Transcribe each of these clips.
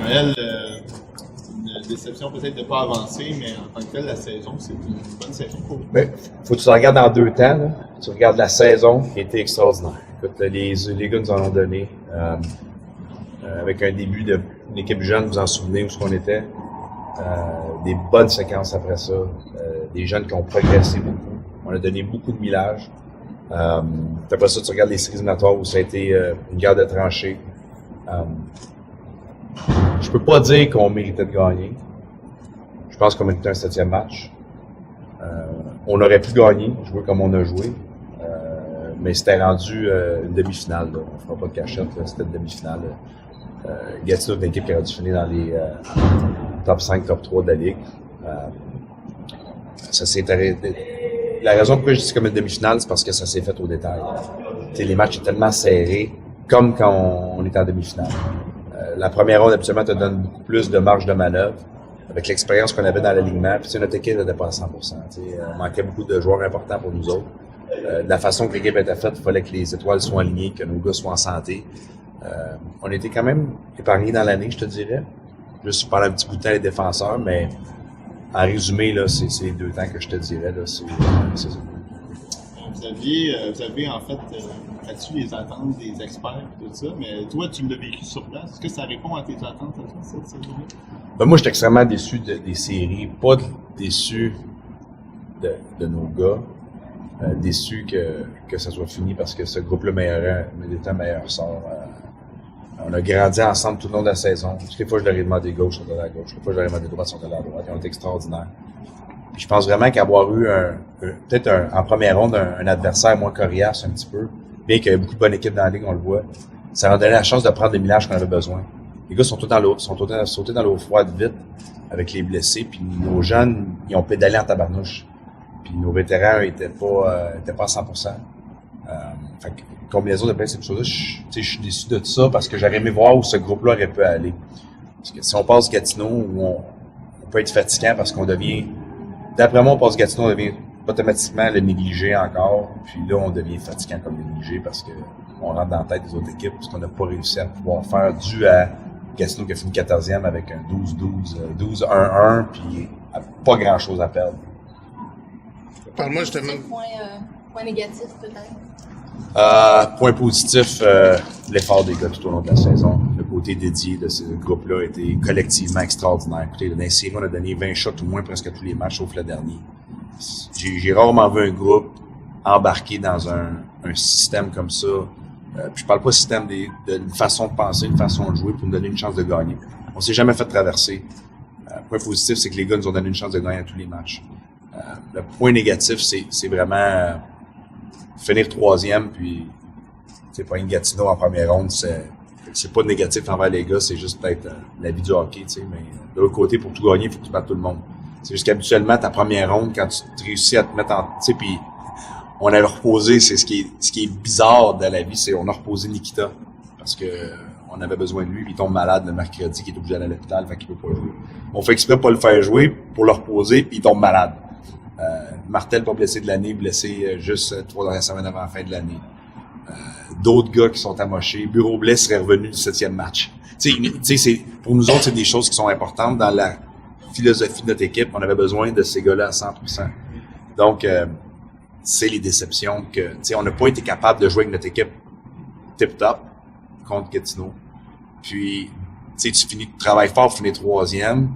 Noël, une déception peut-être de ne pas avancer, mais en tant que tel, la saison, c'est une bonne saison pour vous. Ben, faut que tu regardes en 2 temps. Là. Tu regardes la saison qui a été extraordinaire. Écoute, les gars nous en ont donné. Avec un début d'une équipe jeune, vous en souvenez où ce qu'on était. Des bonnes séquences après ça. Des jeunes qui ont progressé beaucoup. On a donné beaucoup de millage. Après ça, tu regardes les séries éliminatoires où ça a été une guerre de tranchées. Je peux pas dire qu'on méritait de gagner. Je pense qu'on méritait un 7e match. On aurait pu gagner, jouer comme on a joué. Mais c'était rendu une demi-finale. Là. On fera pas de cachette, là. C'était une demi-finale. Gatineau est une équipe qui aurait dû finir dans les top 5, top 3 de la Ligue. Ça s'est arrêté. La raison pourquoi je dis comme une demi-finale, c'est parce que ça s'est fait au détail. T'sais, les matchs sont tellement serrés, comme quand on est en demi-finale. La première ronde, habituellement, te donne beaucoup plus de marge de manœuvre, avec l'expérience qu'on avait dans l'alignement. Puis notre équipe n'était pas à 100%. Il manquait beaucoup de joueurs importants pour nous autres. De la façon que l'équipe était faite, il fallait que les étoiles soient alignées, que nos gars soient en santé. On était quand même épargnés dans l'année, je te dirais. Juste pendant un petit bout de temps, les défenseurs, mais en résumé, là, c'est les 2 temps que je te dirais. Là, c'est ça. Vous aviez en fait battu les attentes des experts et tout ça, mais toi, tu l'as vécu sur place. Est-ce que ça répond à tes attentes à toi, cette saison-là? Ben, moi, j'étais extrêmement déçu des séries. Pas déçu de nos gars. Déçu que ça soit fini parce que ce groupe-là méritait un meilleur sort. On a grandi ensemble tout le long de la saison. Toutes les fois, je leur ai demandé gauche, ils sont allés à gauche. Toutes les fois, je leur ai demandé droite, ils sont allés à droite. Ils ont été extraordinaires. Puis je pense vraiment qu'avoir eu peut-être en première ronde un adversaire moins coriace un petit peu, bien qu'il y ait beaucoup de bonnes équipes dans la Ligue, on le voit, ça leur a donné la chance de prendre le millage qu'on avait besoin. Les gars sont tous sautés dans l'eau froide vite avec les blessés, puis nos jeunes, ils ont pédalé en tabarnouche. Puis nos vétérans étaient pas à 100%. Fait que, combinaison de plein de ces choses-là, je suis déçu de tout ça parce que j'aurais aimé voir où ce groupe-là aurait pu aller. Parce que si on passe Gatineau, où on peut être fatigant parce qu'on devient, d'après moi, on passe Gatineau, on devient automatiquement le négligé encore. Puis là, on devient fatigant comme le négligé parce que on rentre dans la tête des autres équipes parce qu'on n'a pas réussi à pouvoir faire dû à Gatineau qui a fini 14e avec un 12-12, 12-1-1, puis pas grand-chose à perdre. Parle-moi justement. Point négatif, peut-être? Point positif, l'effort des gars tout au long de la saison. Le côté dédié de ce groupe-là a été collectivement extraordinaire. Écoutez, dans les séries, on a donné 20 shots au moins presque tous les matchs, sauf le dernier. J'ai rarement vu un groupe embarqué dans un système comme ça. Puis je parle pas système d'une façon de penser, une façon de jouer pour nous donner une chance de gagner. On s'est jamais fait traverser. Point positif, c'est que les gars nous ont donné une chance de gagner à tous les matchs. Le point négatif, c'est vraiment finir 3e, puis c'est pas une Gatineau en première ronde, c'est pas négatif envers les gars, c'est juste peut-être la vie du hockey, tu sais, mais de l'autre côté, pour tout gagner, il faut que tu battes tout le monde. C'est juste qu'habituellement, ta première ronde, quand tu réussis à te mettre en, tu sais, puis on avait reposé, c'est ce qui est bizarre dans la vie, c'est on a reposé Nikita, parce que on avait besoin de lui, puis il tombe malade le mercredi, qu'il est obligé d'aller à l'hôpital, fait qu'il peut pas jouer. On fait exprès de pas le faire jouer pour le reposer, puis il tombe malade. Martel pas blessé de l'année, blessé juste 3 dernières semaines avant la fin de l'année. D'autres gars qui sont amochés. Bureau Blais serait revenu du 7e match. Tu sais, pour nous autres, c'est des choses qui sont importantes dans la philosophie de notre équipe. On avait besoin de ces gars-là à 100%. Donc, c'est les déceptions que, tu sais, on n'a pas été capable de jouer avec notre équipe tip-top contre Gatineau. Puis, tu sais, tu travailles fort pour finir 3e.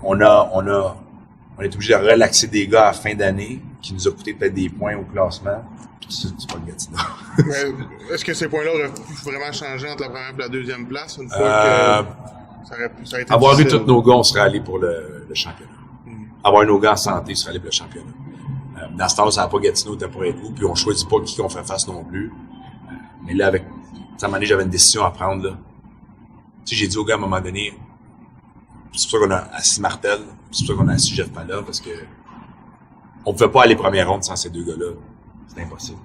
On est obligé de relaxer des gars à la fin d'année qui nous a coûté peut-être des points au classement. Puis c'est pas le Gatineau. Mais est-ce que ces points-là auraient pu vraiment changer entre la première et la 2e place une fois que ça aurait été avoir difficile? eu tous nos gars, on serait allé pour le championnat. Avoir nos gars en santé, on serait allé pour le championnat. Dans ce temps-là, ça n'a pas Gatineau, t'as pas être où, puis on choisit pas qui on fait face non plus. Mais là, avec, à un moment donné, j'avais une décision à prendre, là. Tu sais, j'ai dit aux gars à un moment donné, c'est pour ça qu'on a assis Martel, c'est pour ça qu'on a assis Jeff Pala, parce que on pouvait pas aller première ronde sans ces 2 gars-là. C'est impossible.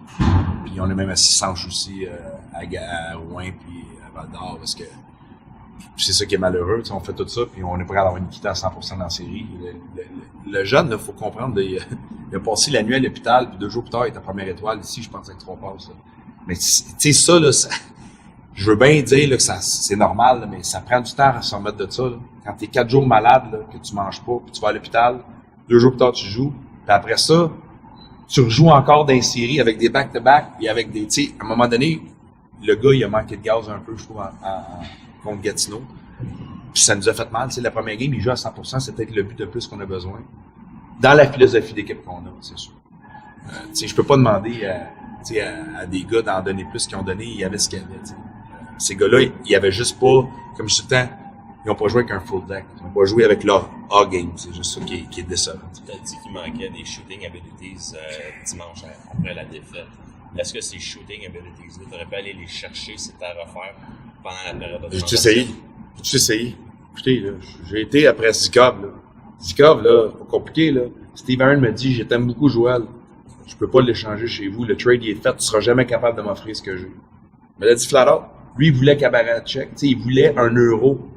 Puis on a même assis Sanche aussi à Rouen puis à Val-d'Or, parce que c'est ça qui est malheureux. On fait tout ça, puis on est prêt à avoir une équité à 100% dans la série. Le jeune, il faut comprendre, il a passé la nuit à l'hôpital, puis 2 jours plus tard, il était à première étoile. Ici, je pense avec 3 passes. Mais tu sais, ça, là, je veux bien dire là, que c'est normal, là, mais ça prend du temps à se remettre de ça. Là. Quand t'es 4 jours malade, là, que tu manges pas, puis tu vas à l'hôpital, 2 jours plus tard tu joues, puis après ça, tu rejoues encore dans une série avec des back-to-back, puis avec des, tu sais, à un moment donné, le gars, il a manqué de gaz un peu, je trouve, contre Gatineau. Puis ça nous a fait mal, tu sais, la première game, il joue à 100%, c'est peut-être le but de plus qu'on a besoin. Dans la philosophie d'équipe qu'on a, c'est sûr. Tu sais, je peux pas demander à des gars d'en donner plus qu'ils ont donné, il y avait ce qu'il y avait, tu sais. Ces gars-là, ils avaient juste pas, comme je dis tout le temps, ils n'ont pas joué avec un full deck. Ils n'ont pas joué avec leur A-game. C'est juste ça qui est décevant. Tu as dit qu'il manquait des shooting abilities dimanche après la défaite. Est-ce que ces shooting abilities-là, tu aurais pu aller les chercher, c'était à refaire pendant la période de transition? J'ai essayé. Écoutez, là, j'ai été après Zikov, là. Zikov, là, pas compliqué, là. Steve Aaron me dit, je t'aime beaucoup, Joël. Je peux pas l'échanger chez vous. Le trade, il est fait. Tu seras jamais capable de m'offrir ce que j'ai. Mais il a dit flat out. Lui, il voulait cabaret check. Tu sais, il voulait 1 euro.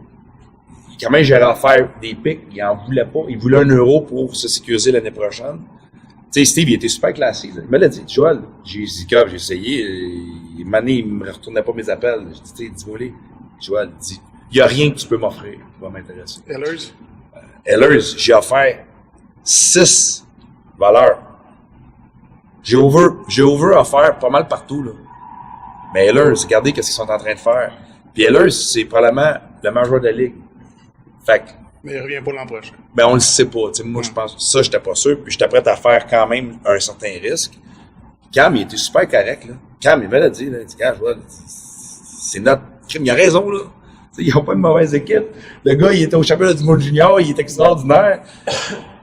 Quand même, j'aurais offert des pics. Il en voulait pas. Il voulait 1 euro pour se sécuriser l'année prochaine. Tu sais, Steve, il était super classé. Là. Il me l'a dit, Joël, j'ai essayé. Mané, il me retournait pas mes appels. J'ai dit, tu sais, dis-moi les. Joël, dit, il y a rien que tu peux m'offrir qui va m'intéresser. Ehlers, j'ai offert 6 valeurs. J'ai over offert pas mal partout, là. Mais Ehlers, regardez qu'est-ce qu'ils sont en train de faire. Puis Ehlers, c'est probablement le meilleur joueur de la Ligue. Fait que, mais il revient pas l'an prochain. Ben, on le sait pas. T'sais, moi, je pense, ça, j'étais pas sûr. Puis j'étais prêt à faire quand même un certain risque. Cam, il était super correct, là. Cam, il me l'a dit, là. Il dit, Cam, c'est notre crime. Il a raison, là. T'sais, ils ont pas une mauvaise équipe. Le gars, il était au championnat du monde junior. Il est extraordinaire. Tu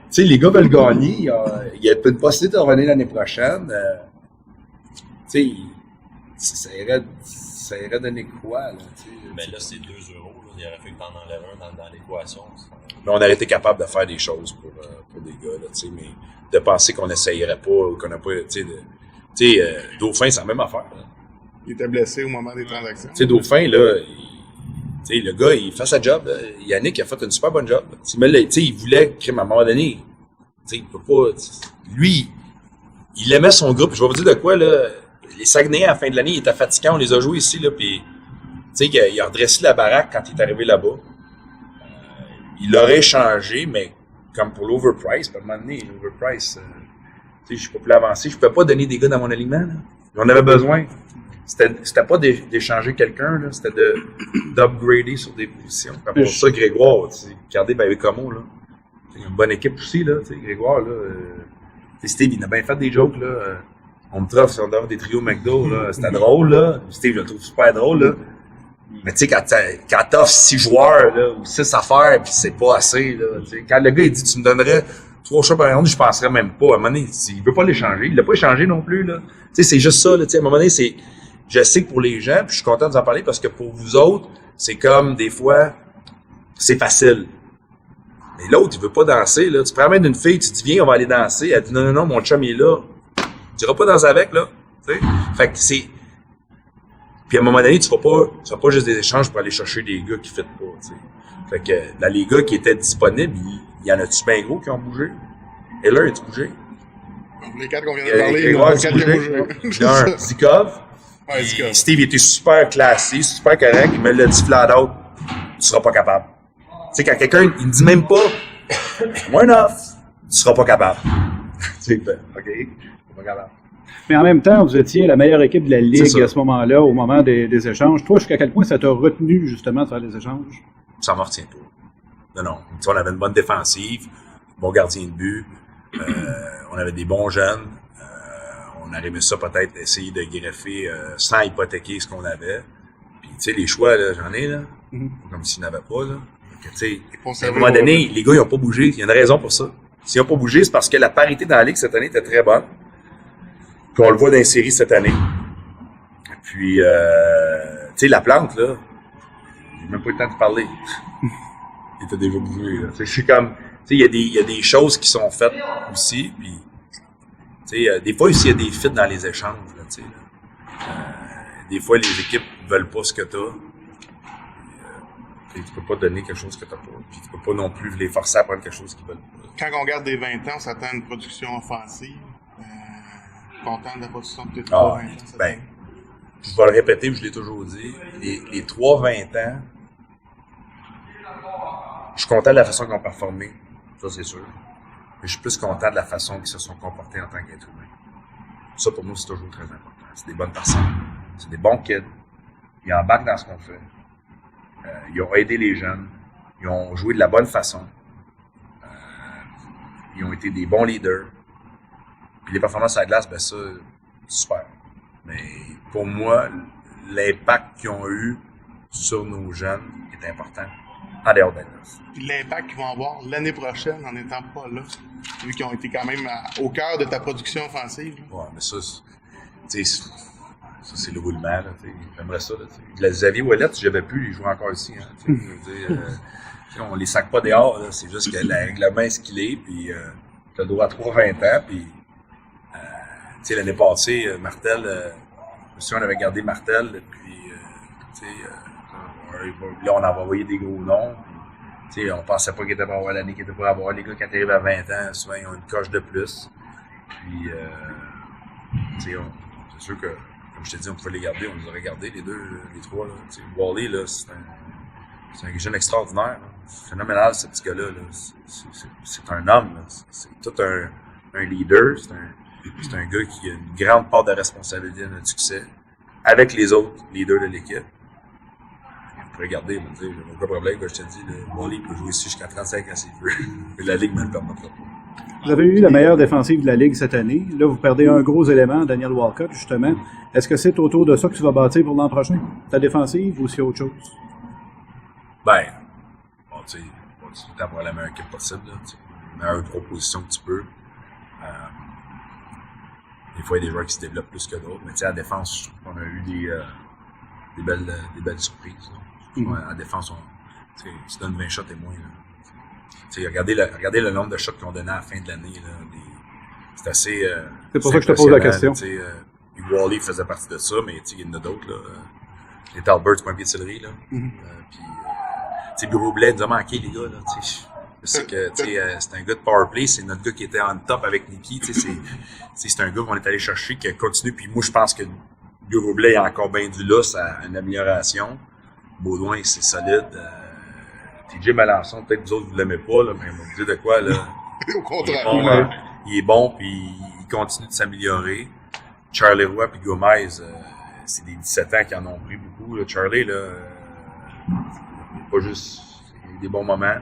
sais, les gars veulent gagner. Il y a une possibilité de revenir l'année prochaine. Tu sais, ça irait donner quoi, là, t'sais. Mais là, c'est 2 euros. Là. Il aurait fallu que t'en enlèves un dans l'équation. Mais on aurait été capable de faire des choses pour des gars, là, tu sais, mais de penser qu'on n'essayerait pas ou qu'on n'a pas, tu sais, Dauphin, c'est la même affaire, là. Il était blessé au moment des transactions. Tu sais, Dauphin, là, tu sais, le gars, il fait sa job, là. Yannick a fait une super bonne job. Tu sais, il voulait, à un moment donné, tu sais, il peut pas, lui, il aimait son groupe. Je vais vous dire de quoi, là, les Saguenay, à la fin de l'année, il était fatiguant, on les a joués ici, là, puis tu sais, il a redressé la baraque quand il est arrivé là-bas. Il l'aurait changé, mais comme pour l'overprice, à un moment donné, l'overprice, tu sais, je suis pas plus avancé, je pouvais pas donner des gars dans mon alignement, là. J'en avais besoin. C'était pas d'échanger quelqu'un, là, c'était d'upgrader sur des positions. Pour ça, Grégoire, tu sais, regardez, ben, Como, là. C'est une bonne équipe aussi, là, tu sais, Grégoire, là. Steve, il a bien fait des jokes, là. On me trouve si on donne des trios McDo, là. C'était drôle, là. Steve, je le trouve super drôle, là. Mais tu sais, quand t'offres 6 joueurs, là, ou 6 affaires, pis c'est pas assez, là, tu sais. Quand le gars, il dit, tu me donnerais 3 choix par ronde, je penserais même pas. À un moment donné, il veut pas l'échanger. Il l'a pas échangé non plus, là. Tu sais, c'est juste ça, là, tu sais. À un moment donné, je sais que pour les gens, puis je suis content de vous en parler parce que pour vous autres, c'est comme, des fois, c'est facile. Mais l'autre, il veut pas danser, là. Tu prends la main d'une fille, tu dis, viens, on va aller danser. Elle dit, non, mon chum, il est là. Tu iras pas danser avec, là. Tu sais. Fait que c'est, puis à un moment donné, tu feras pas juste des échanges pour aller chercher des gars qui ne fitent pas, tu sais. Fait que, là, les gars qui étaient disponibles, il y en a-tu bien gros qui ont bougé? Heller, as-tu bougé? Les 4 qu'on vient de parler, ils ont 4 qui ont bougé. Zikov. Ouais, Zikov. Steve, il était super classé, super correct, il me l'a dit flat out. Tu seras pas capable. Tu sais, quand quelqu'un, il me dit même pas, moi, tu seras pas capable. Tu sais, OK, tu seras pas capable. Mais en même temps, vous étiez la meilleure équipe de la Ligue à ce moment-là, au moment des échanges. Toi, jusqu'à quel point ça t'a retenu, justement, de faire les échanges? Ça m'en retient pas. Non. On avait une bonne défensive, bon gardien de but, on avait des bons jeunes, on aurait aimé ça peut-être essayer de greffer sans hypothéquer ce qu'on avait. Puis, tu sais, les choix, là, j'en ai, là, comme s'ils n'avaient pas, là. Donc, tu sais, à un moment donné, les gars, ils n'ont pas bougé. Il y a une raison pour ça. S'ils n'ont pas bougé, c'est parce que la parité dans la Ligue cette année était très bonne. Puis on le voit dans les séries cette année. Puis, tu sais, la plante, là, j'ai même pas eu le temps de parler. Il était déjà bougé, là. C'est comme, tu sais, il y a des choses qui sont faites aussi, puis, tu sais, des fois, il y a des fits dans les échanges, là, tu sais, des fois, les équipes veulent pas ce que t'as. Tu peux pas donner quelque chose que t'as pas. Puis tu peux pas non plus les forcer à prendre quelque chose qu'ils veulent pas. Quand on regarde des 20 ans, on s'attend à une production offensive. Content de la production de tes 3 20 ans. je vais le répéter, je l'ai toujours dit, les 3-20 ans, je suis content de la façon qu'ils ont performé, ça c'est sûr. Mais je suis plus content de la façon qu'ils se sont comportés en tant qu'être humain. Ça, pour nous, c'est toujours très important. C'est des bonnes personnes, c'est des bons kids, ils embarquent dans ce qu'on fait. Ils ont aidé les jeunes, ils ont joué de la bonne façon, ils ont été des bons leaders. Puis les performances à la glace, ben ça, super. Mais pour moi, l'impact qu'ils ont eu sur nos jeunes est important, en dehors de la glace. Puis l'impact qu'ils vont avoir l'année prochaine en n'étant pas là, vu qu'ils ont été quand même au cœur de ta production offensive. Là. Ouais, mais ça, tu sais, ça c'est le roulement, là, tu sais. J'aimerais ça, là, tu sais. Xavier Ouellet, si j'avais pu, il jouerait encore ici, hein, tu sais. Je veux dire, on les sac pas dehors, là, c'est juste que le règlement est ce qu'il est, puis t'as le droit à 3-20 ans, puis tu sais, l'année passée, Martel, si on avait gardé Martel, puis tu sais, là, on avait envoyé des gros noms, puis, tu sais, on pensait pas qu'il était pour avoir l'année qu'il était pour avoir. Les gars, quand ils arrivent à 20 ans, souvent, ils ont une coche de plus, puis tu sais, c'est sûr que, comme je t'ai dit, on pouvait les garder, on les aurait gardés, les deux, les trois, là. Tu sais, Wally, là, c'est un jeune extraordinaire, là. Phénoménal, ce petit gars-là, là. C'est un homme, là. C'est tout un leader, c'est un gars qui a une grande part de responsabilité dans notre succès, avec les autres leaders de l'équipe. Vous pourrez regarder, vous dire, j'ai aucun problème, comme je te dis, Wally peut jouer ici jusqu'à 35 ans s'il veut. Mais la Ligue ne le permettra pas. Vous avez eu la meilleure défensive de la Ligue cette année. Là, vous perdez un gros élément, Daniel Walcott, justement. Est-ce que c'est autour de ça que tu vas bâtir pour l'an prochain? Ta défensive ou c'est autre chose? Ben, bon, tu sais, tu avoir la meilleure équipe possible, là, la meilleure proposition que tu peux. Des fois, il y a des joueurs qui se développent plus que d'autres, mais tu sais, en défense, je trouve qu'on a eu des belles surprises. En défense, tu donnes 20 shots et moins. Regardez le nombre de shots qu'ils ont donné à la fin de l'année. C'est assez. C'est pour ça que je te pose la question. Wally faisait partie de ça, mais il y en a d'autres. Les Talbert, c'est pas un pied de céleri. Puis, Bureau Blais nous a manqué, les gars. Je sais que c'est un gars de powerplay, c'est notre gars qui était en top avec Nicky. C'est un gars qu'on est allé chercher qui a continué. Puis moi, je pense que Bureau Blais a encore bien du lousse à une amélioration. Baudouin, c'est solide. TJ Melançon, peut-être que vous autres, vous l'aimez pas, là, mais on vous dit de quoi, là. Au contraire. Il est bon, puis il continue de s'améliorer. Charlie Roy puis Gomez, c'est des 17 ans qui en ont pris beaucoup. Là. Charlie, là, pas juste des bons moments.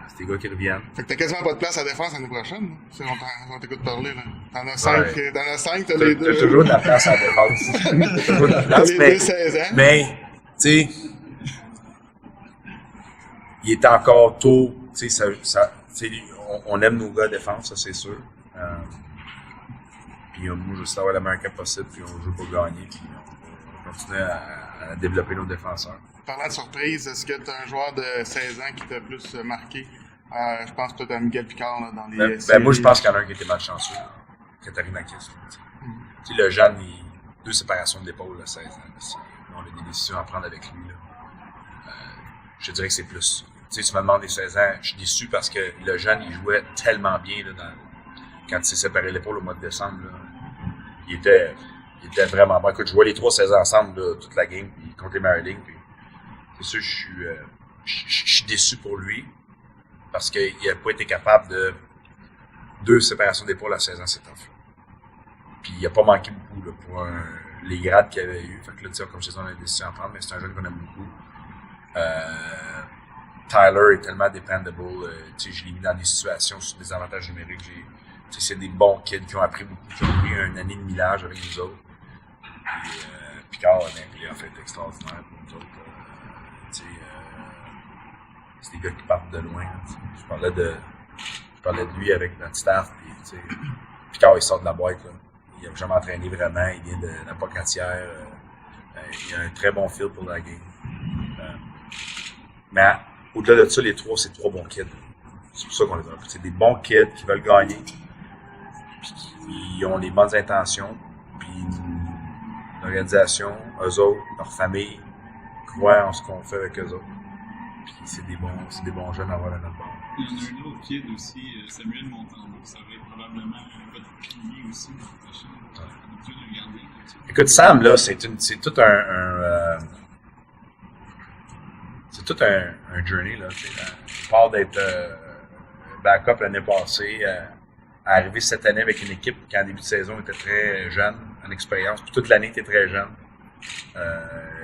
C'est des gars qui reviennent. Fait que t'as quasiment pas de place à défense l'année prochaine, si on t'écoute parler, là. T'en as 5, t'as les deux. T'as toujours de la place à la défense. T'as toujours de la place. T'as les deux 16 ans. Mais, tu sais, il est encore tôt, tu sais, on aime nos gars à défense, ça c'est sûr. Puis moi, je veux avoir la meilleure équipe possible, puis on joue pour gagner, puis on va continuer à développer nos défenseurs. Parlant de surprise, est-ce que tu as un joueur de 16 ans qui t'a plus marqué? Je pense que tu as Miguel Picard là, dans les moi, je pense qu'il y en a un qui était malchanceux, Katarinakis. Tu sais, le jeune, il 2 séparations d'épaule à 16 ans. On a des décisions à prendre avec lui. Là. Je dirais que c'est plus. Tu sais, tu me demandes des 16 ans, je suis déçu parce que le jeune, il jouait tellement bien là, quand il s'est séparé l'épaule au mois de décembre. Là. Il était vraiment bon. Écoute, je jouais les 3 16 ans ensemble là, toute la game, puis contre les Maryland. C'est sûr, je suis déçu pour lui parce qu'il n'a pas été capable de 2 séparations d'épaule à 16 ans, c'est tough. Puis il n'a pas manqué beaucoup là, pour les grades qu'il avait eu. Fait que là, comme je disais, on a des décisions à prendre, mais c'est un jeune qu'on aime beaucoup. Tyler est tellement dependable. Je l'ai mis dans des situations sur des avantages numériques. C'est des bons kids qui ont appris beaucoup, qui ont pris une année de millage avec nous autres. Puis, Picard a fait extraordinaire pour nous autres. C'est des gars qui partent de loin. Je parlais de lui avec notre staff. Puis, Picard, il sort de la boîte. Là. Il n'a jamais entraîné vraiment. Il vient de la Pocatière. Il a un très bon feel pour la game. Mais au-delà de ça, les 3, c'est 3 bons kids. C'est pour ça qu'on les a. C'est des bons kids qui veulent gagner. Puis qui ont les bonnes intentions. Puis l'organisation, eux autres, leur famille, croient en ce qu'on fait avec eux autres. Puis c'est des bons jeunes à avoir à notre bord. Il y en a un autre kid aussi, Samuel Montembeault, ça va être probablement votre pilier aussi l'année prochaine. tu veux regarder? Écoute, Sam, là, c'est tout un journey, là. Il part d'être backup l'année passée, à arriver cette année avec une équipe qui, en début de saison, était très jeune, en expérience, puis toute l'année était très jeune.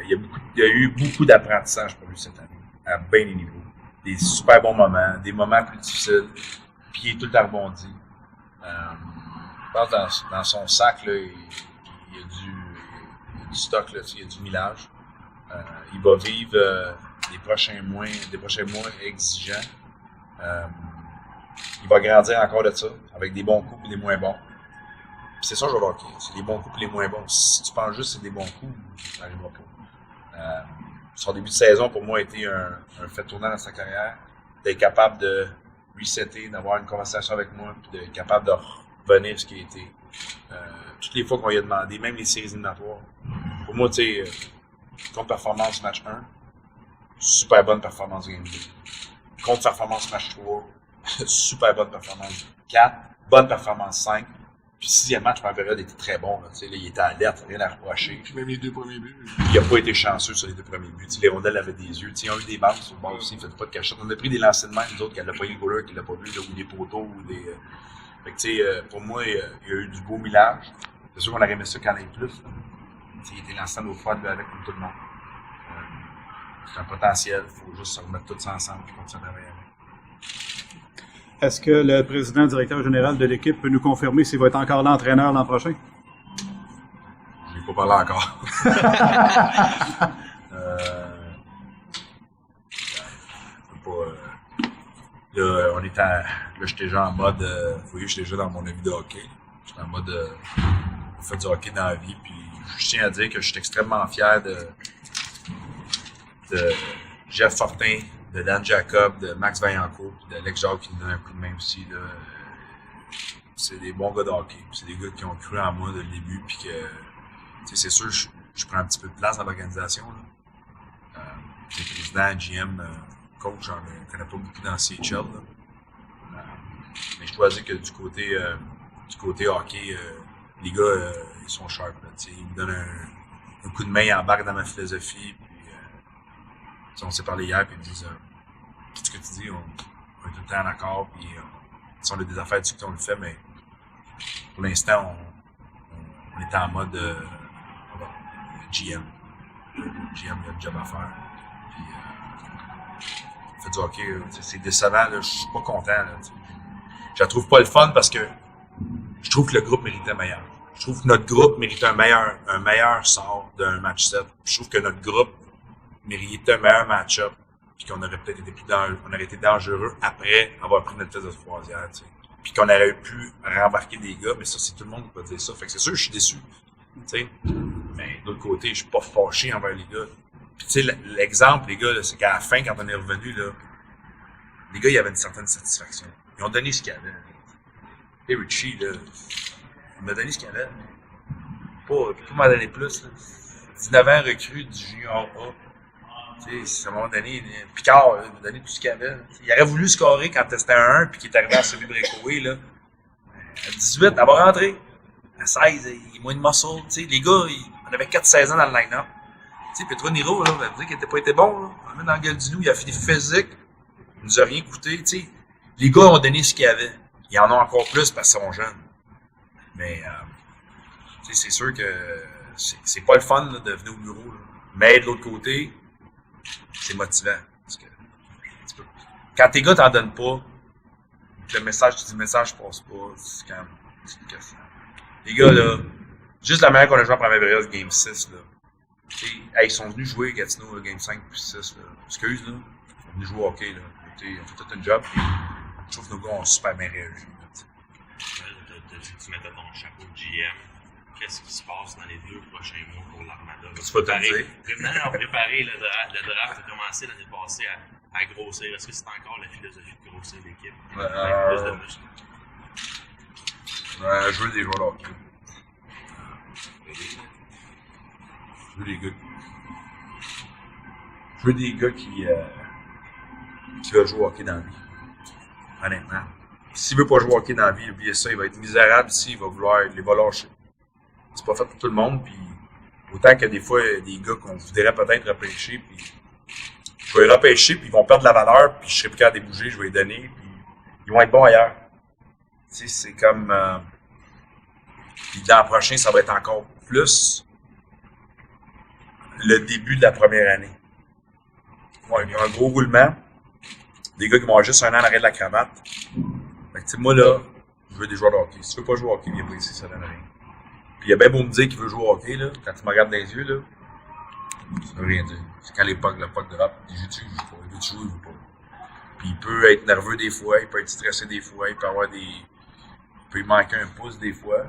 Il y a eu beaucoup d'apprentissage pour lui cette année, à bien des niveaux. Des super bons moments, des moments plus difficiles, puis il est tout le temps rebondi. Je pense dans son sac, là, il y a du stock, là, il y a du millage. Il va vivre des prochains mois exigeants. Il va grandir encore de ça, avec des bons coups et des moins bons. Puis c'est ça, je vais hockey. C'est les bons coups et les moins bons. Si tu penses juste que c'est des bons coups, ça n'arrivera pas. Son début de saison, pour moi, a été un fait tournant dans sa carrière. D'être capable de resetter, d'avoir une conversation avec moi, puis d'être capable de revenir ce qui a été. Toutes les fois qu'on lui a demandé, même les séries éliminatoires. Pour moi, tu sais, contre-performance match 1, super bonne performance game 2. Contre-performance match 3, super bonne performance 4, bonne performance 5. Puis 6e match, en période, était très bon. Là, il était alerte, rien à reprocher. Puis même les 2 premiers buts. Il n'a pas été chanceux sur les 2 premiers buts. Les rondelles avaient des yeux. Ils ont eu des balles sur le bord aussi, ils ne faisaient pas de cachette. On a pris des lancers de main, nous autres, qui n'avaient pas eu le goaler, qui ne l'a pas vu, là, ou des poteaux, ou des... Fait que, pour moi, il y a eu du beau millage. C'est sûr qu'on aurait aimé ça qu'il y en ait plus. Il était lancé dans l'eau froide, lui, avec comme tout le monde. C'est un potentiel. Il faut juste se remettre tous ensemble et continuer à travailler avec. Est-ce que le président directeur général de l'équipe peut nous confirmer s'il va être encore l'entraîneur l'an prochain? Je n'ai pas parlé encore. Là, on est là, j'étais déjà en mode, vous voyez, j'étais déjà dans mon avis de hockey. J'étais en mode, on fait du hockey dans la vie, puis je tiens à dire que je suis extrêmement fier de Jeff Fortin, de Dan Jacob, de Max Vaillancourt, puis d'Alex Jacques qui nous donne un coup de main aussi, là. C'est des bons gars de hockey, puis c'est des gars qui ont cru en moi dès le début, puis que, tu sais, c'est sûr, je prends un petit peu de place dans l'organisation, là. Président, GM, coach, j'en connais pas beaucoup dans CHL, là. Mais je dois dire que du côté hockey, les gars, ils sont sharp, là, ils me donnent un coup de main, ils embarquent dans ma philosophie, puis on s'est parlé hier, puis ils me disent tout ce que tu dis, on est tout le temps en accord, puis si on a des affaires, on le fait, mais pour l'instant, on est en mode GM. GM, il a le job à faire. Puis, on fait du hockey, c'est décevant, là, je suis pas content. Là, je la trouve pas le fun parce que je trouve que le groupe méritait meilleur. Je trouve que notre groupe méritait un meilleur sort d'un match 7. Je trouve que notre groupe méritait un meilleur match-up, puis qu'on aurait peut-être été on aurait été dangereux après avoir pris notre test de croisière, tu sais. Puis qu'on aurait pu rembarquer des gars, mais ça, c'est tout le monde qui peut dire ça. Fait que c'est sûr, je suis déçu, tu sais. Mais de l'autre côté, je suis pas fâché envers les gars. Puis tu sais, l'exemple, les gars, là, c'est qu'à la fin, quand on est revenu, là, les gars, il y avait une certaine satisfaction. Ils ont donné ce qu'il y avait. Et Richie, là, il m'a donné ce qu'il y avait. Pas m'en donner plus, là. 19 ans recrue du junior A. Tu sais, à un moment donné, Picard, il m'a donné tout ce qu'il y avait. Il aurait voulu scorer quand c'était un 1 puis qu'il est arrivé à semi-breakaway, là. À 18, elle va rentrer. À 16, il est moins de muscle. Tu sais, les gars, on avait 4-16 ans dans le line-up. Tu sais, Petroniro, là, on va dire qu'il n'était pas été bon, là. On l'a mis dans la gueule du loup, il a fait des physiques. Il nous a rien coûté, tu sais. Les gars ont donné ce qu'il y avait. Ils en ont encore plus parce qu'ils sont jeunes. Mais, tu sais, c'est sûr que c'est pas le fun, là, de venir au bureau, là. Mais de l'autre côté, c'est motivant. Parce que, quand tes gars t'en donnent pas, le message passe pas, c'est quand même une question. Les gars, là, juste la manière qu'on a joué en première période, Game 6, là. Ils sont venus jouer Gatineau, là, Game 5 puis 6, là. Excuse, là. Ils sont venus jouer au hockey, là. On fait tout un job, puis je trouve que nos gars ont super bien réagi. Tu mettais ton chapeau de GM. Qu'est-ce qui se passe dans les 2 prochains mois pour l'Armada? Tu vas te dire. Préparer le draft a commencé l'année passée à grossir. Est-ce que c'est encore la philosophie de grossir l'équipe? Plus de muscles? Je veux des joueurs de hockey. Je veux des gars qui veulent jouer au hockey dans la vie. Honnêtement. S'il veut pas jouer au hockey dans la vie, oubliez ça, il va être misérable ici, il va lâcher. c'est pas fait pour tout le monde, puis autant que des fois, des gars qu'on voudrait peut-être repêcher, puis je vais les repêcher, puis ils vont perdre de la valeur, puis je serai plus capable de les bouger, je vais les donner, puis ils vont être bons ailleurs. Tu sais, c'est comme... puis l'an prochain, ça va être encore plus le début de la première année. Il y a un gros roulement. Des gars qui vont avoir juste un an en arrêt de la cravate. Fait que, tu sais, moi, là, je veux des joueurs de hockey. Si tu veux pas jouer au hockey, viens pas ici, ça donne rien. Puis il y a bien beau me dire qu'il veut jouer au hockey, là, quand tu me regardes dans les yeux, là, ça veut rien dire. C'est quand le puck drop, il joue-tu, il joue pas. Il veut-tu jouer, il joue pas. Puis il peut être nerveux des fois, il peut être stressé des fois, il peut avoir des... Il peut lui manquer un pouce des fois,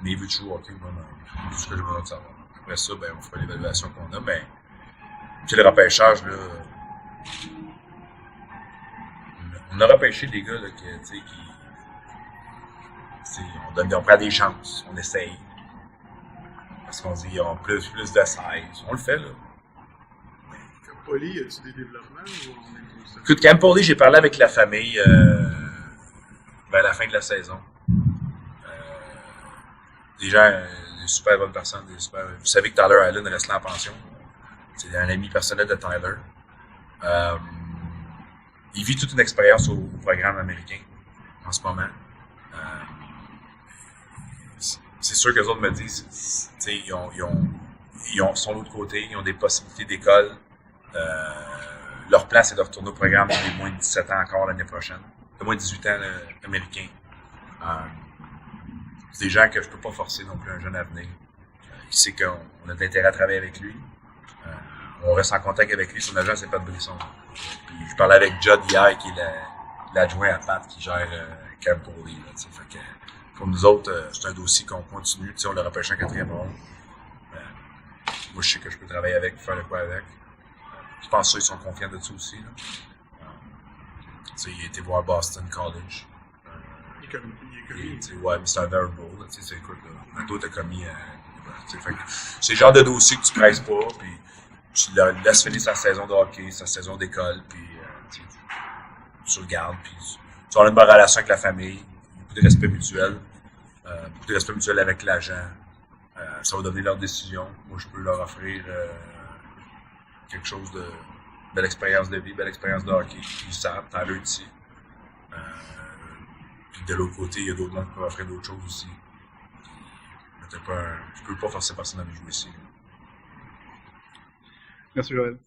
mais il veut jouer au hockey, moi, non. C'est tout ce que j'ai besoin de savoir. Après ça, ben, on fera l'évaluation qu'on a, mais... Puis le repêchage, là... On a repêché des gars, là, on prend des chances, on essaye. Parce qu'on dit, ils ont plus de size. On le fait, là. Campoli, y a-tu des développements ou on est pour ça? Écoute, Campoli, j'ai parlé avec la famille à la fin de la saison. Des gens, des super bonnes personnes, vous savez que Tyler Allen reste là en pension. C'est un ami personnel de Tyler. Il vit toute une expérience au programme américain en ce moment. C'est sûr que les autres me disent, ils sont de l'autre côté, ils ont des possibilités d'école. Leur plan, c'est de retourner au programme des moins de 17 ans encore l'année prochaine. De moins de 18 ans américains. C'est des gens que je peux pas forcer non plus un jeune à venir. Qui sait qu'on a de l'intérêt à travailler avec lui. On reste en contact avec lui. Son agent, c'est Pat Brisson. Puis je parlais avec Judd hier, qui est l'adjoint à Pat, qui gère Campoli. Fait que pour nous autres, c'est un dossier qu'on continue. On l'a repêché en 4e ronde. Moi, je sais que je peux travailler avec, faire le quoi avec. Je pense qu'ils sont confiants de ça aussi. Il a été voir Boston College. Il est commis. Ouais, mais c'est un variable. C'est écoute, là. Toi, t'as commis. C'est le genre de dossier que tu presses pas, puis tu laisses finir sa saison de hockey, sa saison d'école, puis tu regardes, puis tu as une bonne relation avec la famille, beaucoup de respect mutuel, avec l'agent. Ça va devenir leur décision. Moi, je peux leur offrir quelque chose de belle expérience de vie, belle expérience de hockey. Ils savent, Tyler ici. Puis de l'autre côté, il y a d'autres gens qui peuvent offrir d'autres choses aussi. Je peux pas forcer personne à venir jouer ici. Merci, Joël.